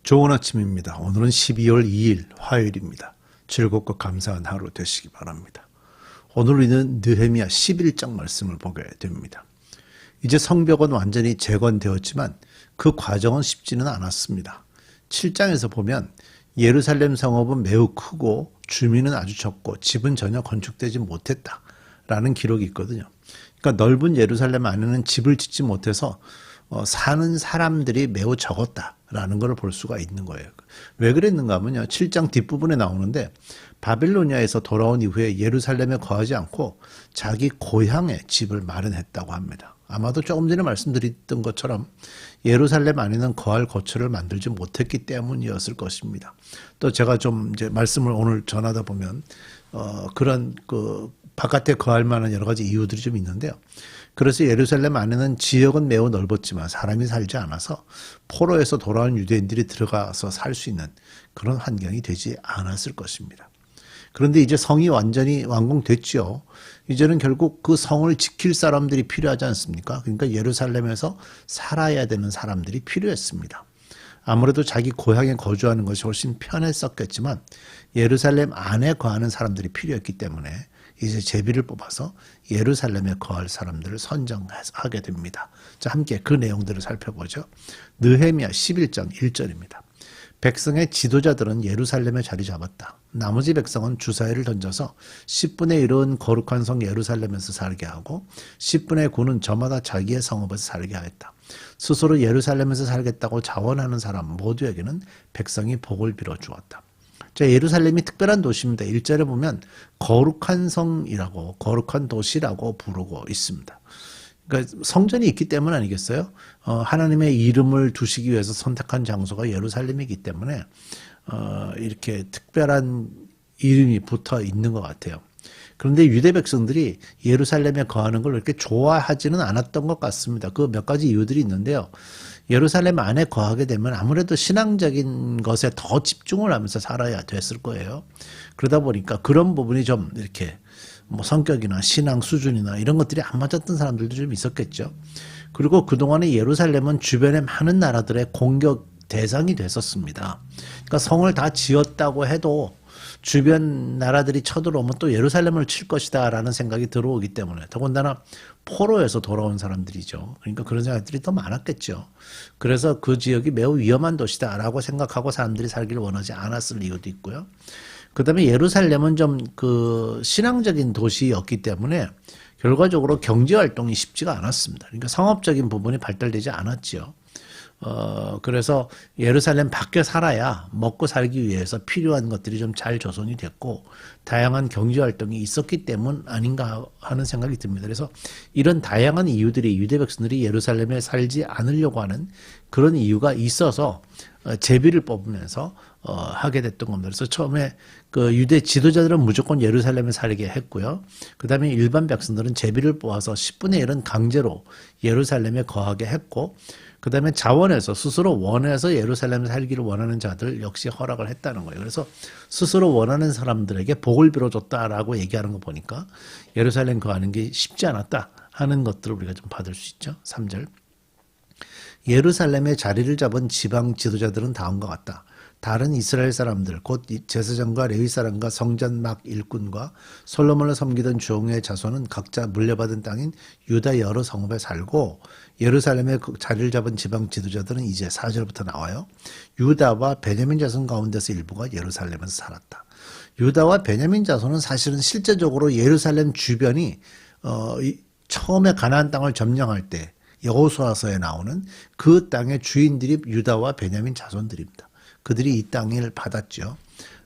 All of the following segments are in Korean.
좋은 아침입니다. 오늘은 12월 2일 화요일입니다. 즐겁고 감사한 하루 되시기 바랍니다. 오늘 우리는 느헤미야 11장 말씀을 보게 됩니다. 이제 성벽은 완전히 재건되었지만 그 과정은 쉽지는 않았습니다. 7장에서 보면 예루살렘 성읍은 매우 크고 주민은 아주 적고 집은 전혀 건축되지 못했다라는 기록이 있거든요. 그러니까 넓은 예루살렘 안에는 집을 짓지 못해서 사는 사람들이 매우 적었다라는 걸 볼 수가 있는 거예요. 왜 그랬는가 하면요. 7장 뒷부분에 나오는데 바빌로니아에서 돌아온 이후에 예루살렘에 거하지 않고 자기 고향에 집을 마련했다고 합니다. 아마도 조금 전에 말씀드렸던 것처럼 예루살렘 안에는 거할 거처를 만들지 못했기 때문이었을 것입니다. 또 제가 좀 이제 말씀을 오늘 전하다 보면 그런 바깥에 거할 만한 여러 가지 이유들이 좀 있는데요. 그래서 예루살렘 안에는 지역은 매우 넓었지만 사람이 살지 않아서 포로에서 돌아온 유대인들이 들어가서 살 수 있는 그런 환경이 되지 않았을 것입니다. 그런데 이제 성이 완전히 완공됐죠. 이제는 결국 그 성을 지킬 사람들이 필요하지 않습니까? 그러니까 예루살렘에서 살아야 되는 사람들이 필요했습니다. 아무래도 자기 고향에 거주하는 것이 훨씬 편했었겠지만 예루살렘 안에 거하는 사람들이 필요했기 때문에 이제 제비를 뽑아서 예루살렘에 거할 사람들을 선정하게 됩니다. 자, 함께 그 내용들을 살펴보죠. 느헤미야 11장 1절입니다. 백성의 지도자들은 예루살렘에 자리 잡았다. 나머지 백성은 주사위를 던져서 10분의 1은 거룩한 성 예루살렘에서 살게 하고 10분의 9는 저마다 자기의 성읍에서 살게 하였다. 스스로 예루살렘에서 살겠다고 자원하는 사람 모두에게는 백성이 복을 빌어 주었다. 자, 예루살렘이 특별한 도시입니다. 1절에 보면 거룩한 성이라고, 거룩한 도시라고 부르고 있습니다. 그러니까 성전이 있기 때문 아니겠어요? 하나님의 이름을 두시기 위해서 선택한 장소가 예루살렘이기 때문에 이렇게 특별한 이름이 붙어 있는 것 같아요. 그런데 유대 백성들이 예루살렘에 거하는 걸 그렇게 좋아하지는 않았던 것 같습니다. 그 몇 가지 이유들이 있는데요. 예루살렘 안에 거하게 되면 아무래도 신앙적인 것에 더 집중을 하면서 살아야 됐을 거예요. 그러다 보니까 그런 부분이 좀 이렇게 성격이나 신앙 수준이나 이런 것들이 안 맞았던 사람들도 좀 있었겠죠. 그리고 그동안에 예루살렘은 주변의 많은 나라들의 공격 대상이 됐었습니다. 그러니까 성을 다 지었다고 해도 주변 나라들이 쳐들어오면 또 예루살렘을 칠 것이다 라는 생각이 들어오기 때문에 더군다나 포로에서 돌아온 사람들이죠. 그러니까 그런 생각들이 더 많았겠죠. 그래서 그 지역이 매우 위험한 도시다 라고 생각하고 사람들이 살기를 원하지 않았을 이유도 있고요. 그 다음에 예루살렘은 좀 신앙적인 도시였기 때문에 결과적으로 경제활동이 쉽지가 않았습니다. 그러니까 상업적인 부분이 발달되지 않았죠. 그래서 예루살렘 밖에 살아야 먹고 살기 위해서 필요한 것들이 좀 잘 조성이 됐고 다양한 경제활동이 있었기 때문 아닌가 하는 생각이 듭니다. 그래서 이런 다양한 이유들이 유대 백성들이 예루살렘에 살지 않으려고 하는 그런 이유가 있어서 제비를 뽑으면서 하게 됐던 겁니다. 그래서 처음에 그 유대 지도자들은 무조건 예루살렘에 살게 했고요. 그 다음에 일반 백성들은 제비를 뽑아서 10분의 1은 강제로 예루살렘에 거하게 했고 그 다음에 자원해서 스스로 원해서 예루살렘에 살기를 원하는 자들 역시 허락을 했다는 거예요. 그래서 스스로 원하는 사람들에게 복을 빌어줬다라고 얘기하는 거 보니까 예루살렘 거하는 게 쉽지 않았다 하는 것들을 우리가 좀 받을 수 있죠. 3절. 예루살렘에 자리를 잡은 지방 지도자들은 다음과 같다. 다른 이스라엘 사람들 곧 제사장과 레위 사람과 성전 막 일꾼과 솔로몬을 섬기던 종의 자손은 각자 물려받은 땅인 유다 여러 성읍에 살고 예루살렘에 자리를 잡은 지방 지도자들은 이제 4절부터 나와요. 유다와 베냐민 자손 가운데서 일부가 예루살렘에서 살았다. 유다와 베냐민 자손은 사실은 실제적으로 예루살렘 주변이 처음에 가나안 땅을 점령할 때 여호수아서에 나오는 그 땅의 주인들이 유다와 베냐민 자손들입니다. 그들이 이 땅을 받았죠.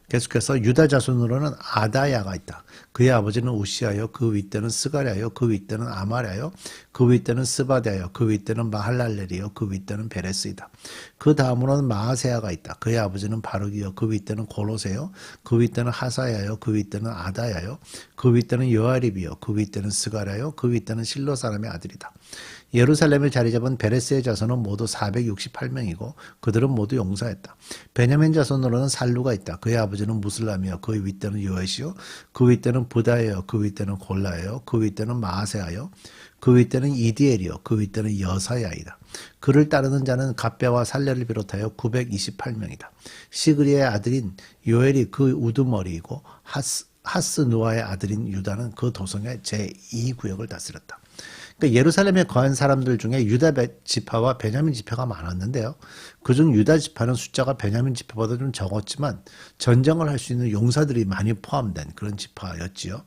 계속해서 유다 자손으로는 아다야가 있다. 그의 아버지는 우시아요. 그 윗대는 스가랴요. 그 윗대는 아마랴요. 그 윗대는 스바랴요. 그 윗대는 마할랄렐이요. 그 윗대는 베레스이다. 그 다음으로는 마아세아가 있다. 그의 아버지는 바룩이요. 그 윗대는 고로세요. 그 윗대는 하사야요. 그 윗대는 아다야요. 그 윗대는 요아립이요. 그 윗대는 스가랴요. 그 윗대는 실로 사람의 아들이다. 예루살렘에 자리 잡은 베레스의 자손은 모두 468명이고 그들은 모두 용사했다. 베냐민 자손으로는 살루가 있다. 그의 아버지는 무슬람이요 그의 윗대는 요에시요 그 윗대는 부다예요 그 윗대는 골라예요 그 윗대는 마아세아요 그 윗대는 이디엘이요 그 윗대는 여사야이다. 그를 따르는 자는 갑배와 살레를 비롯하여 928명이다. 시그리의 아들인 요엘이 그 우두머리이고 하스누아의 아들인 유다는 그 도성의 제2구역을 다스렸다. 그러니까 예루살렘에 거한 사람들 중에 유다 지파와 베냐민 지파가 많았는데요. 그중 유다 지파는 숫자가 베냐민 지파보다 좀 적었지만 전쟁을 할 수 있는 용사들이 많이 포함된 그런 지파였지요.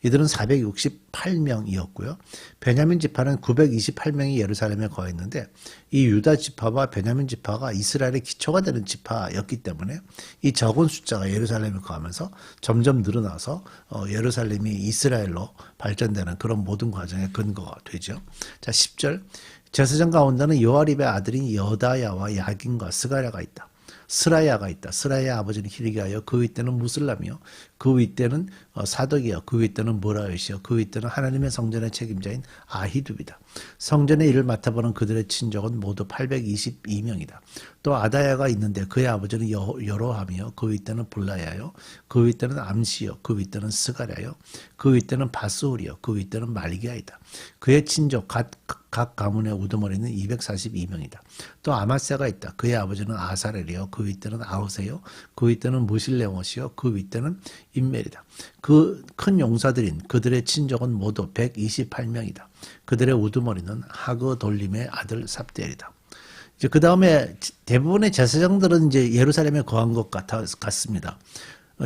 이들은 468명이었고요. 베냐민 지파는 928명이 예루살렘에 거했는데 이 유다 지파와 베냐민 지파가 이스라엘의 기초가 되는 지파였기 때문에 이 적은 숫자가 예루살렘에 거하면서 점점 늘어나서 예루살렘이 이스라엘로 발전되는 그런 모든 과정의 근거가 되죠. 자, 10절. 제사장 가운데는 요아립의 아들인 여다야와 야긴과 스가랴가 있다. 스라야가 있다. 스라야의 아버지는 히리기야요 그 윗대는 무슬람이요 그 윗대는 사덕이요 그 윗대는 모라요시요 그 윗대는 하나님의 성전의 책임자인 아히둡이다. 성전의 일을 맡아보는 그들의 친족은 모두 822명이다. 또 아다야가 있는데 그의 아버지는 여로함이요 그 윗대는 블라야요 그 윗대는 암시요 그 윗대는 스가랴요 그 윗대는 바스울이요 그 윗대는 말기야이다. 그의 친족 각 가문의 우두머리는 242명이다. 또 아마세가 있다. 그의 아버지는 아사렐이요 그 윗대는 아우세요 그 윗대는 무실레못이요 그 윗대는 인멜이다. 그 큰 용사들인 그들의 친족은 모두 128명이다. 그들의 우두머리는 하그돌림의 아들 삽대엘이다. 이제 그 다음에 대부분의 제사장들은 이제 예루살렘에 거한 것 같습니다.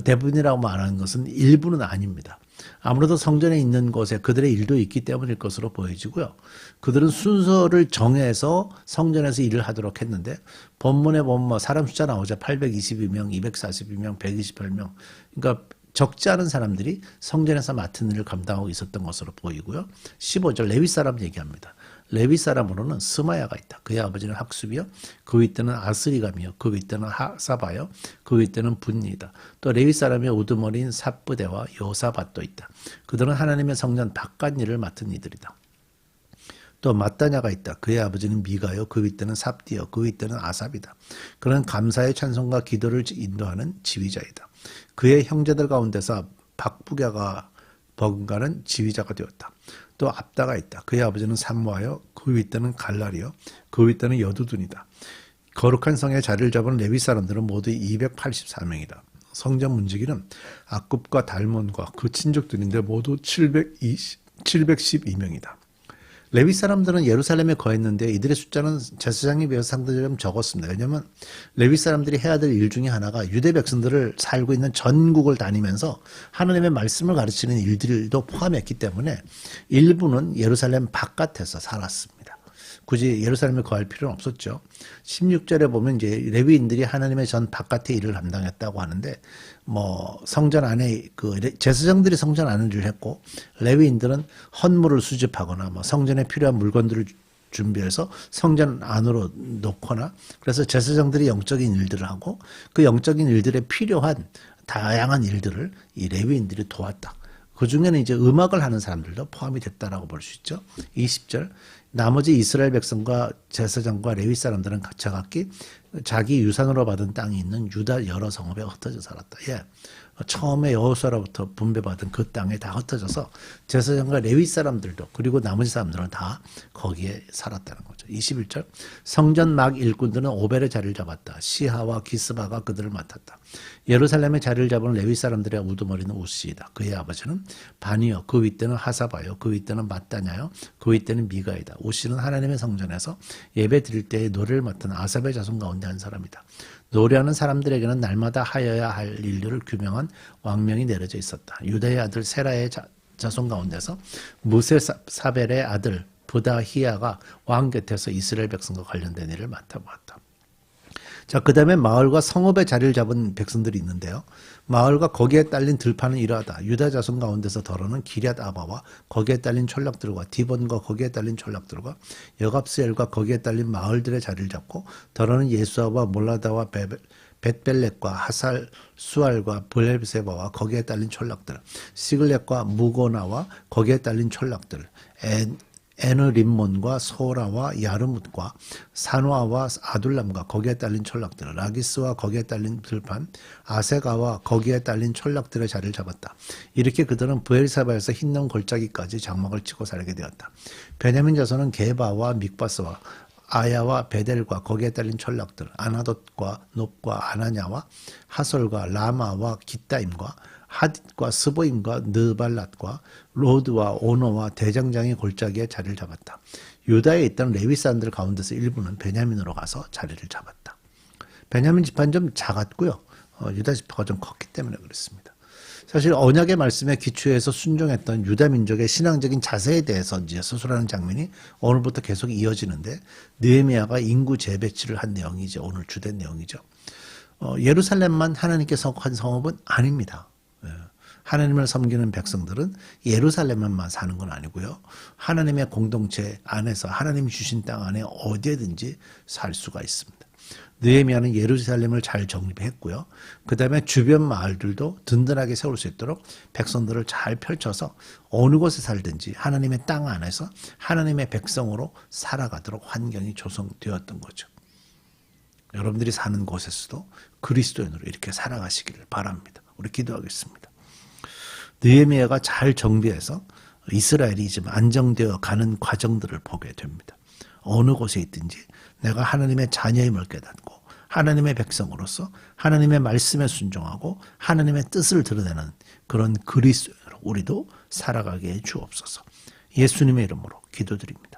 대부분이라고 말하는 것은 일부는 아닙니다. 아무래도 성전에 있는 곳에 그들의 일도 있기 때문일 것으로 보여지고요. 그들은 순서를 정해서 성전에서 일을 하도록 했는데 본문에 보면 사람 숫자 나오죠. 822명, 242명, 128명. 그러니까 적지 않은 사람들이 성전에서 맡은 일을 감당하고 있었던 것으로 보이고요. 15절 레위 사람 얘기합니다. 레위 사람으로는 스마야가 있다. 그의 아버지는 학습이요 그 윗대는 아스리감이요 그 윗대는 하사바요 그 윗대는 분니이다. 또 레위 사람의 우두머리인 삽부대와 요사밭도 있다. 그들은 하나님의 성전 바깥 일을 맡은 이들이다. 또 마따냐가 있다. 그의 아버지는 미가요 그 윗대는 삽디요 그 윗대는 아삽이다. 그는 감사의 찬송과 기도를 인도하는 지휘자이다. 그의 형제들 가운데서 박부갸가 버금가는 지휘자가 되었다. 또 압다가 있다. 그의 아버지는 삼모아요 그 윗대는 갈랄이요 그 윗대는 여두둔이다. 거룩한 성에 자리를 잡은 레위 사람들은 모두 284명이다. 성전 문지기는 악굽과 달몬과 그 친족들인데 모두 712명이다. 레위 사람들은 예루살렘에 거했는데 이들의 숫자는 제사장에 비해서 상대적으로 좀 적었습니다. 왜냐하면 레위 사람들이 해야 될 일 중에 하나가 유대 백성들을 살고 있는 전국을 다니면서 하나님의 말씀을 가르치는 일들도 포함했기 때문에 일부는 예루살렘 바깥에서 살았습니다. 굳이 예루살렘에 거할 필요는 없었죠. 16절에 보면 이제 레위인들이 하나님의 전 바깥의 일을 담당했다고 하는데 성전 안에 제사장들이 성전 안에 일을 했고 레위인들은 헌물을 수집하거나 성전에 필요한 물건들을 준비해서 성전 안으로 놓거나 그래서 제사장들이 영적인 일들을 하고 그 영적인 일들에 필요한 다양한 일들을 이 레위인들이 도왔다. 그 중에는 이제 음악을 하는 사람들도 포함이 됐다라고 볼 수 있죠. 20절 나머지 이스라엘 백성과 제사장과 레위 사람들은 각각 자기 유산으로 받은 땅이 있는 유다 여러 성읍에 흩어져 살았다. 예. 처음에 여호수아로부터 분배받은 그 땅에 다 흩어져서 제사장과 레위 사람들도 그리고 나머지 사람들은 다 거기에 살았다는 거죠. 21절 성전 막 일꾼들은 오벨의 자리를 잡았다. 시하와 기스바가 그들을 맡았다. 예루살렘의 자리를 잡은 레위 사람들의 우두머리는 우시이다. 그의 아버지는 바니요 그 윗대는 하사바요 그 윗대는 마따냐요 그 윗대는 미가이다. 우시는 하나님의 성전에서 예배 드릴 때에 노래를 맡은 아삽의 자손 가운데 한 사람이다. 노래하는 사람들에게는 날마다 하여야 할 일들을 규명한 왕명이 내려져 있었다. 유다의 아들 세라의 자손 가운데서 무세사벨의 아들 부다히야가 왕 곁에서 이스라엘 백성과 관련된 일을 맡아보았다. 자, 그 다음에 마을과 성읍의 자리를 잡은 백성들이 있는데요. 마을과 거기에 딸린 들판은 이러하다. 유다 자손 가운데서 더러는 기럇 아바와 거기에 딸린 촌락들과 디본과 거기에 딸린 촌락들과 여갑스엘과 거기에 딸린 마을들의 자리를 잡고 더러는 예수아와 몰라다와 벳벨렛과 하살 수알과 블헤세바와 거기에 딸린 촌락들 시글렛과 무고나와 거기에 딸린 촌락들 에느림몬과 소라와 야르뭇과 산화와 아둘람과 거기에 딸린 촌락들, 라기스와 거기에 딸린 들판, 아세가와 거기에 딸린 촌락들의 자리를 잡았다. 이렇게 그들은 브엘사바에서 흰눈 골짜기까지 장막을 치고 살게 되었다. 베냐민 자손은 게바와 믹바스와 아야와 베델과 거기에 딸린 촌락들, 아나돗과 놉과 아나냐와 하솔과 라마와 기타임과 하딧과 스보임과 느발랏과 로드와 오노와 대장장이 골짜기에 자리를 잡았다. 유다에 있던 레위 사람들 가운데서 일부는 베냐민으로 가서 자리를 잡았다. 베냐민 지파는 좀 작았고요. 유다 지파가 좀 컸기 때문에 그렇습니다. 사실 언약의 말씀에 기초해서 순종했던 유다 민족의 신앙적인 자세에 대해서 이제 서술하는 장면이 오늘부터 계속 이어지는데 느헤미야가 인구 재배치를 한 내용이 이제 오늘 주된 내용이죠. 예루살렘만 하나님께 속한 성읍은 아닙니다. 하나님을 섬기는 백성들은 예루살렘만 사는 건 아니고요. 하나님의 공동체 안에서 하나님이 주신 땅 안에 어디에든지 살 수가 있습니다. 느헤미야는 예루살렘을 잘 정립했고요. 그 다음에 주변 마을들도 든든하게 세울 수 있도록 백성들을 잘 펼쳐서 어느 곳에 살든지 하나님의 땅 안에서 하나님의 백성으로 살아가도록 환경이 조성되었던 거죠. 여러분들이 사는 곳에서도 그리스도인으로 이렇게 살아가시기를 바랍니다. 우리 기도하겠습니다. 느헤미야가 잘 정비해서 이스라엘이 좀 안정되어 가는 과정들을 보게 됩니다. 어느 곳에 있든지 내가 하나님의 자녀임을 깨닫고 하나님의 백성으로서 하나님의 말씀에 순종하고 하나님의 뜻을 드러내는 그런 그리스도인으로 우리도 살아가게 해 주옵소서. 예수님의 이름으로 기도드립니다.